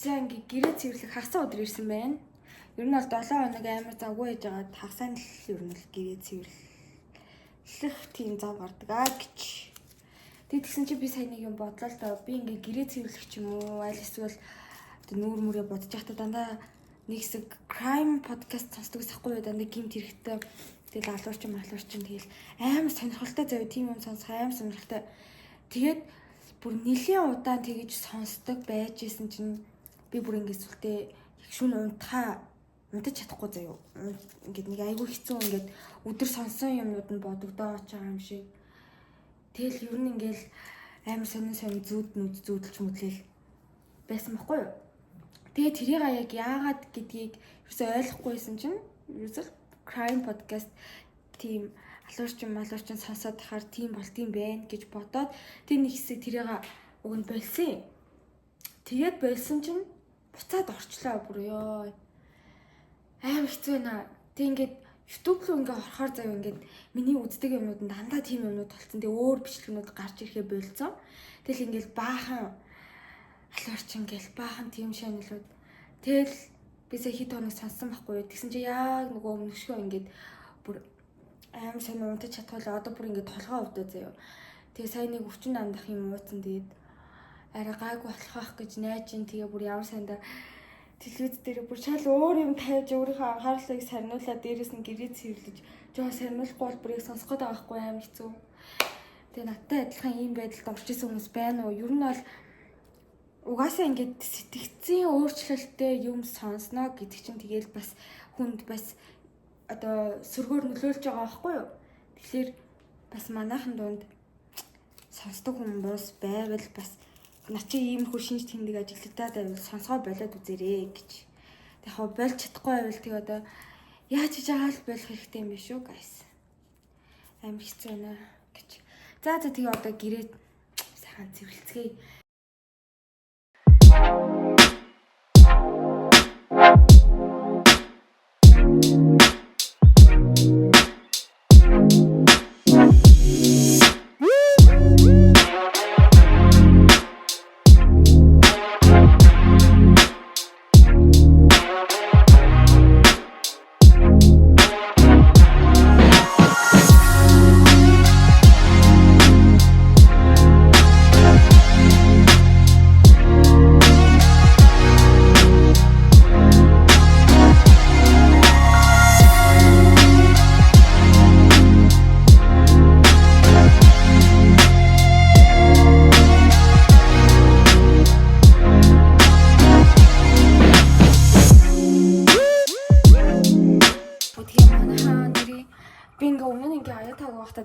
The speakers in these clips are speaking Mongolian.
За ингээ гэрээ цэвэрлэх хагас өдөр ирсэн байна. Ер нь бол 7 хоног амар завгүй байж байгаа хагасаа л ер нь л гэрээ цэвэрлэх тийм зав гардаг гэж. Тэгсэн чи би сайн нэг юм бодлоо л доо. Би ингээ гэрээ цэвэрлэх ч юм уу аль эсвэл нүүр мөрөө бодож байхдаа дандаа нэг хэсэг crime podcast сонсдог гэсэхгүй дандаа гимт хэрэгтэй. Тэгэл алуурчин тэгэл амар сонирхолтой заяа тийм юм сонсох амар сонирхолтой. Тэгээд бүр нэлийн удаан тэгэж сонсдог байж исэн чинь би бүр ингэ сүлдээ их шүн унтаж чадахгүй заяа. Ингээд нэг айгүй хэцүү ингээд өдөр сонсон юмнууд нь бодогдоод байгаа юм шиг. Тэгэл ер нь ингээл амар сонин зүүдэлж мэдлэл байсан байхгүй юу? Тэгээ тэрийг яг яагаад гэдгийг ерөөсөй ойлгохгүйсэн чинь ерөөсөө crime podcast тийм алуурчин сонсоод тахаар тийм болтгийм байх гэж бодоод тэр нэг хэсэг тэрийг уг нь болсон. Тэгээд болсон чинь буцаад орчлоо бүр ёо. Амар хэцүү байна. Тэг ингээд YouTube руу ингээ орохоор заяа ингээд миний үздэг юмнууд нь дандаа тийм юмнууд болсон. Тэг өөр бичлэгнүүд гарч ирэхээ болцсон. Тэгэл ингээл баахан алуурчин гэл баахан тийм шанелууд. Тэгэл бисээ хит хоног сонссон байхгүй. Тэгсэн чи яг нөгөө өмнөшгөө ингээд бүр амар сайн унтаж чадхаа одоо бүр ингээд толгоо өвдөө заяа. Тэгээ сайн нэг өвчин амдах юм ууцсан тэгээд арай гайгүй болох гэж найж ин тэгээ бүр ямар сайндаа телевиз дээр бүр шал өөр юм тавьж өөрийнхөө анхаарлыг сарниулаад дээрээс нь гэрээ цэвэрлэж жоо сарниулахгүй бол бүрийг сонсох гээд байгаа байхгүй амар хэцүү. Тэгээ надтай адилхан ийм байдалд орж исэн хүмүүс байна уу? Ер нь бол угаасаа ингээд сэтгцийн өөрчлөлттэй юм сонсноо гэдэг чинь тэгээл бас хүнд бас одоо сөргөөр нөлөөлж байгаа байхгүй юу? Тэгэхээр бас манайхан дунд сонсдог хүмүүс байвал бас наа чи иймэрхүү шинж тэмдэг ажиглагдаад байвал сонсгоо болоод үзээрэй гэж. Тэг яг болж чадахгүй байвал тэг одоо яаж хийж байгаа л болох хэрэгтэй юм биш үү guys. Амар хэцүү байна гэж. За тэгээ одоо гэрээ сайхан цэвэрлцгээе.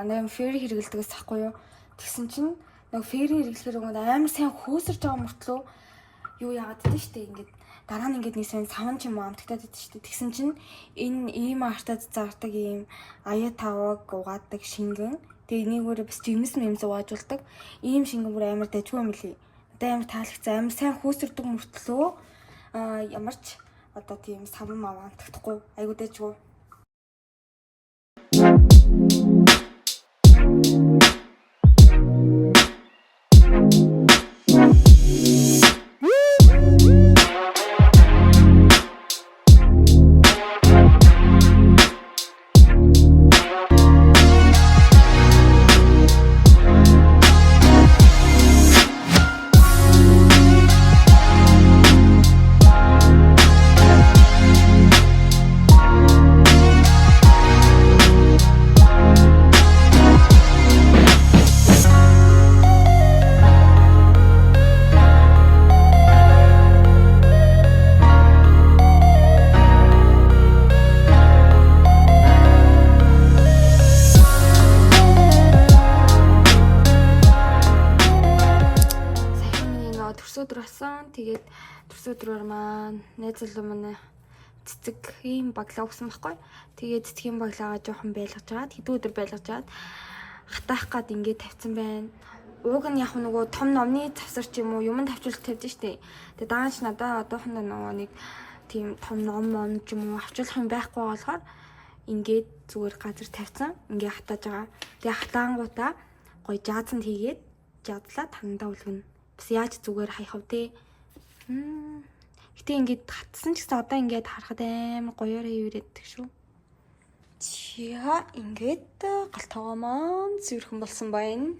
Дандаа фэри хэрэгэлдэгээс тахгүй юу. Тэгсэн чинь нэг фэри хэрэглэхээр амар сайн хөөсөрж байгаа мөртлөө юу яагаад гэдэг штэ ингээд дараа нь ингээд нэг сайн савн ч юм уу амтагтаад байдаг штэ. Тэгсэн чинь энэ ийм артад зардаг ийм аяа таваг угаадаг шингэн. Тэгээ энийгөөрөө бас жимс мэмс угаажуулдаг. Ийм шингэн бүр амар дайггүй юм лий. Одоо амар таалагцсан амар сайн хөөсөрдөг мөртлөө ямар ч одоо тийм савн мав амтагдахгүй айгуу дайггүй. Тэгээд төрс өдрөөр маань найз залуу манай цэцэг ийм баглаа өгсөн байхгүй. Тэгээд цэцгийн баглаагаа жоохон байлгаж жаад хэдэн өдөр байлгаж жаад хатаах гад ингээд тавьсан байна. Ууг нь яг нөгөө том номны завсар ч юм уу юм тавьчулж тавьж штэ. Тэгээд даанч надаа одоохондоо нөгөө нэг тийм том ном ч юм уу авчулах юм байхгүй болохоор ингээд зүгээр газар тавьсан. Ингээ хатааж байгаа. Тэгээ хатаангуудаа гоё жаазанд хийгээд жаадлаа танандаа үлгэн. Бас яаж зүгээр хаях вэ те? Гэтэ ингээд татсан ч гэсэн одоо ингээд харахад амар гоёор хэвээрээддэг шүү. За ингээд галтгоо маань зүрхэн болсон байна.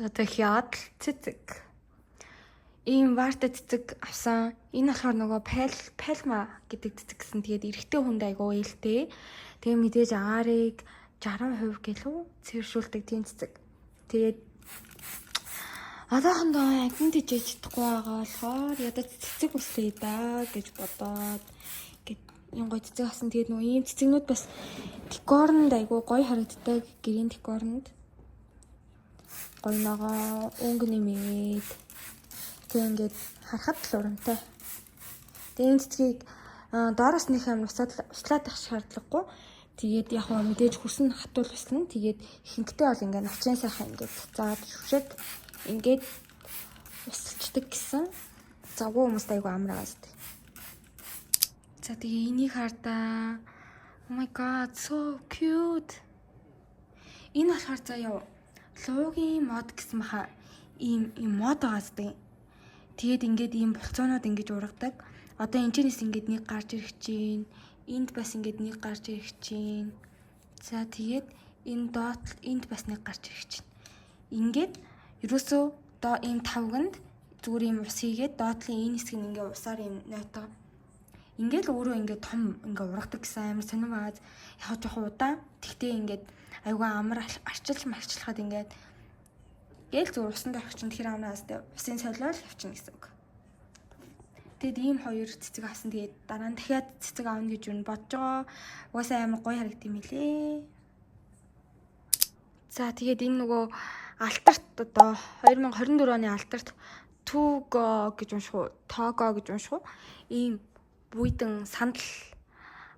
За дахиад цэцэг. Ийм варта цэцэг авсан. Энэ болохоор нөгөө пальма гэдэг цэцэг гэсэн. Тэгээд эрэгтэй хүнд айгуу ээлтэй. Тэгээ мэдээж агаарыг 60% гэлөө цэвэршүүлдэг тийм цэцэг. Тэгээд одоохондоо амтнд ижиж чадахгүй байгаа болохоор ядаж цэцэг үслэе да гэж бодоод ийм гоё цэцэг авсан. Тэгээд нөгөө ийм цэцэгнүүд бас декорнд айгуу гоё харагддаг. Гэрийн декорнд гоё ногоо өнгө нэмээд тэг ингээд харахад л урамтай. Тэгээ энэ цэцгийг доороос нэг юм услаад авах шаардлагагүй. Тэгээд яг хөө мэдээж хүснэ хатуул услана. Тэгээд ихэнхдээ бол ингээд навчрын сайхан ингээд заад шүшээд ингээд усалчдаг гэсэн. Завгүй хүмүүст айгу амар байгаа зү. За тэгээ энийг хардаа. Oh my god, so cute. Энэ болохоор заяа луугийн мод гэсэн маха ийм мод байгаа зү. Тэгээд ингээд ийм булцоонууд ингэж ургадаг. Одоо энэчнээс ингээд нэг гарч ирэх чинь, энд бас ингээд нэг гарч ирэх чинь. За тэгээд энэ доод энд бас нэг гарч ирэх чинь. Ингээд ерөөсөө доо ийм тавганд зүгээр ийм ус хийгээд доотлын энэ хэсэг нь ингээд усаар ийм нойтоо. Ингээд л өөрөө ингээд том ингээд ургадаг гэсэн амар сонирм аа. Яг жоохон удаан. Тэгтээ ингээд айгүй амар арчилж марчлахад ингээд гээл зүр усанд орох чинь тэр амнаас усын солиол явчихна гэсэн үг. Тэгэд ийм хоёр цэцэг авсан. Тэгээд дараа нь дахиад цэцэг аавна гэж юу бодож байгаа. Угаасаа амар гоё харагд юм билээ. За тэгээд энэ нөгөө алтарт одоо 2024 оны алтарт Туго гэж унших уу, Того гэж унших уу? Ийм буйдан сандал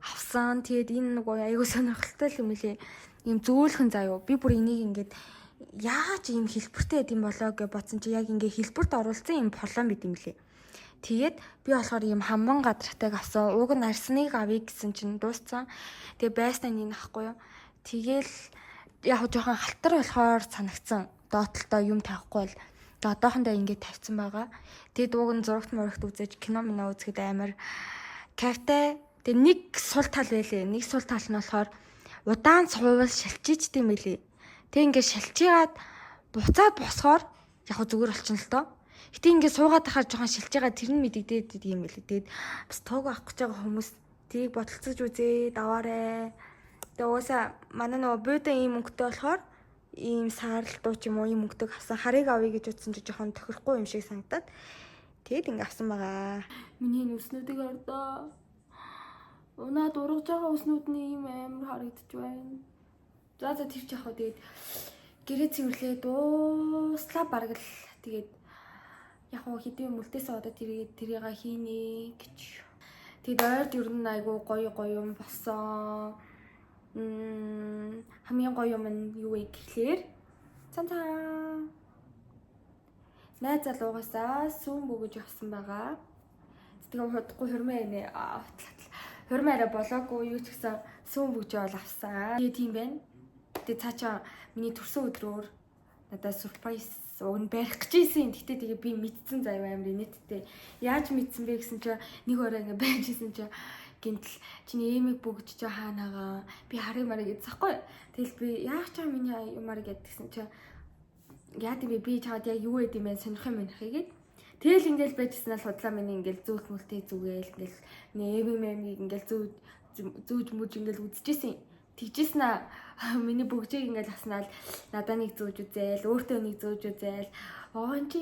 авсан. Тэгээд энэ нөгөө аягүй сонирхолтой юм билээ. Ийм зөөлхөн заяа. Би бүр энийг ингээд яаж ийм хэлбэртэй байд юм болоо гэж бодсон чи яг ингээ хэлбэрт оруулсан юм полон байд юм лээ. Тэгээд би болохоор ийм хамбан гадрахтайг авсан. Уг нь арсныг авъя гэсэн чинь дууссан. Тэгээ байснаа нэг ахгүй юу. Тэгээл яг жоохон халтар болохоор санагцсан. Доотлолтой юм тавихгүй бол одоохондоо ингээ тавьсан байгаа. Тэгэд уг нь зурагт мурагт үзэж кино минь үзэхэд амар кайфтай. Тэгээ нэг сул тал байлээ. Нэг сул тал нь болохоор удаан цувал шалчижд юм билээ. Тэг ингээд шалчигаад буцаад босохоор яг зүгээр болчихно л доо. Гэтэ ингээд суугаад ахаар жоохон шилж байгаа тэр нь мэдэгдээд юм билээ. Тэгээд бас тоог авах гэж байгаа хүмүүс тийг бодолцож үзээ даваарэ. Тэгээ уусаа манай нөгөө буудан ийм мөнгөтэй болохоор ийм саарлтуу ч юм уу ийм мөнгөтэй авсан. Харыг авъя гэж утсан чи жоохон тохирохгүй юм шиг санагдаад тэгээд ингээд авсан байгаа. Миний нүснүүдийг ордоо. Унаад ургаж байгаа үснүүд нь ийм амар харагдаж байна. За тэр ч яг хөө тэгээд гэрээ цэвэрлээ дууслаа бараг л тэгээд яг хөө хэдийн мөлтөөсөө одоо тэрийг хийнэ гэж. Тэгээд ойрд ер нь айгу гоё юм болсон. Хамгийн гоё юм нь юу вэ гэхлээр цан найз залуугасаа сүүн бөгөж авсан байгаа. Тэгээд удахгүй хурмаа нэ хурмаараа болоогүй юу ч гэсэн сүүн бөгжөө бол авсан. Тэгээд тийм байна. Тэгээ цаачаа миний төрсөн өдрөөр надад surprise уг нь барих гэж ийсэн. Гэтэ тэгээ би мэдсэн заяа амар инээдтэй. Яаж мэдсэн бэ гэсэн чинь нэг орой ингээ байжсэн чинь гинтл чиний эмиг бөгж чи хаанаага би харыг марыг гэдсэхгүй. Тэгэл би яах ч миний юмар гэдгсэн чинь яа тийм би чаад яг юу гэдэм бэ сонирх юм байна гэгээд тэгэл ингээл байжсэн л худлаа миний ингээл зөөлт мүлтэй зүгээл ингээл эмиг ингээл зүүж мүж ингээл үзчихсэн. Тэгжсэн аа миний бүгжийг ингээл хаснаа л надаа нэг зүүж үзээл өөртөө нэг зүүж үзээл оон чи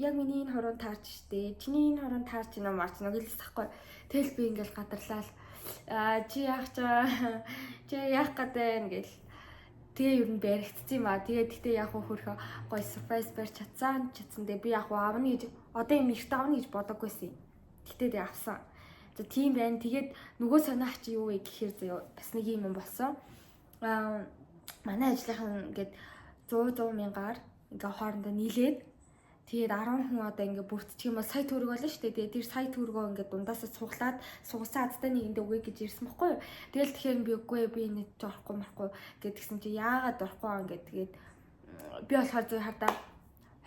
яг миний энэ хорон таарч штэ чиний энэ хорон таарч нөө марч нөө гэлээс тахгүй тэгэл би ингээл гадарлаа л чи яах гэдэг гэл. Тэгээ ер нь баригдсан юм аа. Тэгээ тэгтээ яг хөрхөө гоё surprise барьж чадсан. Тэгээ би яг авна гэж одоо юм ихтэй авна гэж бодоггүйсэн. Тэгтээ тэг авсан. За тийм байна. Тэгээд нөгөө санаач юу вэ гэхээр зөө бас нэг юм болсон. Манай ажлынхан ингээд 100 мянгаар ингээ хоорондоо нийлээд тэгээд 10 хүн одоо ингээ бүрдчих юм бол сая төгрөг болно шүү дээ. Тэгээд тэр сая төгрөгөө ингээ дундаасаа сугасан азтай нэгэндээ өгье гэж ирсэн байхгүй юу. Тэгэл тэгэхээр би үгүй би нэг орохгүй марахгүй гэдгсэн чи яагаад орохгүй ингээ тэгээд би болохоор зөв хардаа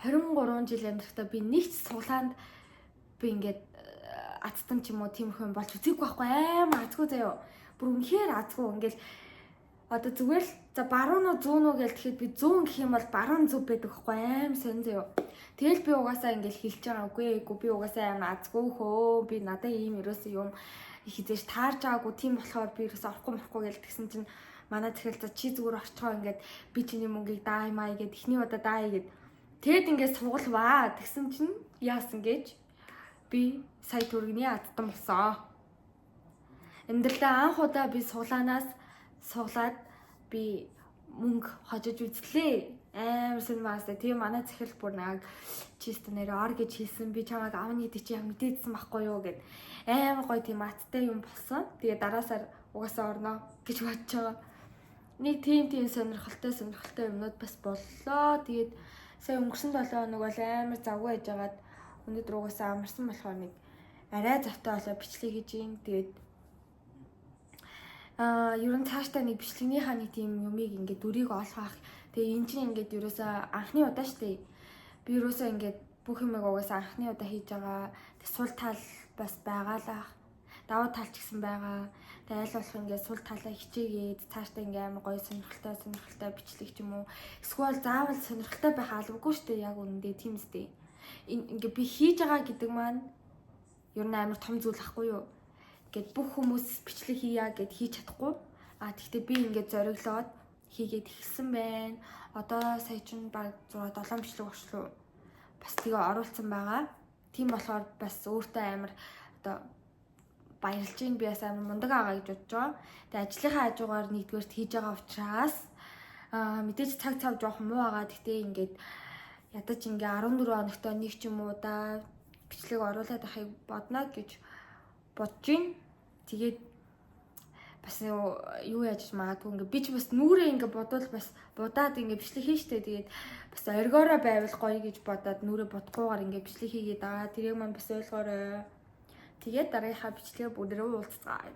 23 жил амьдрахтаа би нэг ч суглаанд би ингээ азтан ч юм уу тийм хүн болж үзээгүй байхгүй амар азгүй заяо. Бүр үнэхээр азгүй ингээл одоо зүгээр л за баруун уу зүүн уу гэж тэгэхэд би зүүн гэх юм бол баруун зүв байдаг байхгүй аим сонь заяо. Тэгэл би угаасаа ингээл хэлж байгаа үгүй би угаасаа аим азгүй хөө би надад ийм ерөөсөө юм хизээж таарж байгаагүй тийм болохоор би ерөөсөө орохгүй гэж тэгсэн чинь манай захирал за чи зүгээр орчихоо ингээд би чиний мөнгийг дааймаа гэд эхний удаа даа гэд тэгэд ингээд сугалваа тэгсэн чинь яасан гэж би сая төгрөгийн адтан болсон. Амьдралаа анх удаа би суглаад би мөнгө хожиж үзлээ. Амар сонирмаастай. Тэгээ манай захирал бүр нэг чист нэр ор гэж хэлсэн. Би чамайг авны гэдэг чи яг мэдээдсэн байхгүй юу гэд амар гоё тийм аттай юм болсон. Тэгээ дараасаар угаасаа орноо гэж бодож байгаа. Нэг тийм сонирхолтой юмнууд бас боллоо. Тэгээд сая өнгөрсөн 7 хоног бол амар завгүй яжгаад өнөөдөр угаасаа амарсан болохоор нэг арай завтай болоо бичлэг хийж ийн. Тэгээд ер нь цаашдаа нэг бичлэгнийхаа нэг тийм юмыг ингээд дүрийг олгох. Тэгээ энэ чинь ингээд ерөөсөө анхны удаа штэ. Би ерөөсөө ингээд бүх юмыг угаасаа анхны удаа хийж байгаа. Тэг сул тал бас байгаалаа. Давуу тал ч гэсэн байгаа. Тэг аль болох ингээд сул талаа хичээгээд цаашдаа ингээд амар гоё сонирхолтой бичлэг ч юм уу. Эсвэл заавал сонирхолтой байх албагүй штэ. Яг үнэндээ тийм үстэй. Ингээд би хийж байгаа гэдэг маань ер нь амар том зүйл ахгүй юу? Гэт бүх хүмүүс бичлэг хийя гэд хийж чадахгүй. Тэгтээ би ингээд зориглоод хийгээд ихсэн байна. Одоо сая чинь баг 6 7 бичлэг очлоо. Бас тэгээ оруулсан байгаа. Тийм болохоор бас өөртөө амар одоо баярлж ийн би бас амар мундаг байгаа гэж бодож байгаа. Тэгээ ажлынхаа хажуугаар нэгдүгээрт хийж байгаа учраас мэдээж цаг жоох муу байгаа. Тэгтээ ингээд ядаж ингээ 14 хоногтой нэг ч юм уу да бичлэг оруулаад байхыг бодно гэж бодож байна. Тэгээд бас юу яаж магадгүй ингээ би ч бас нүрээ ингээ бодвол бас будаад ингээ бичлэг хийн штэ. Тэгээд бас оргиороо байвал гоё гэж бодоод нүрээ бодохгүйгээр ингээ бичлэг хийгээд байгаа. Тэрийг маань бас ойлгоорой. Тэгээд дараагийнхаа бичлэгээ бүгдээрээ уулзцгаая.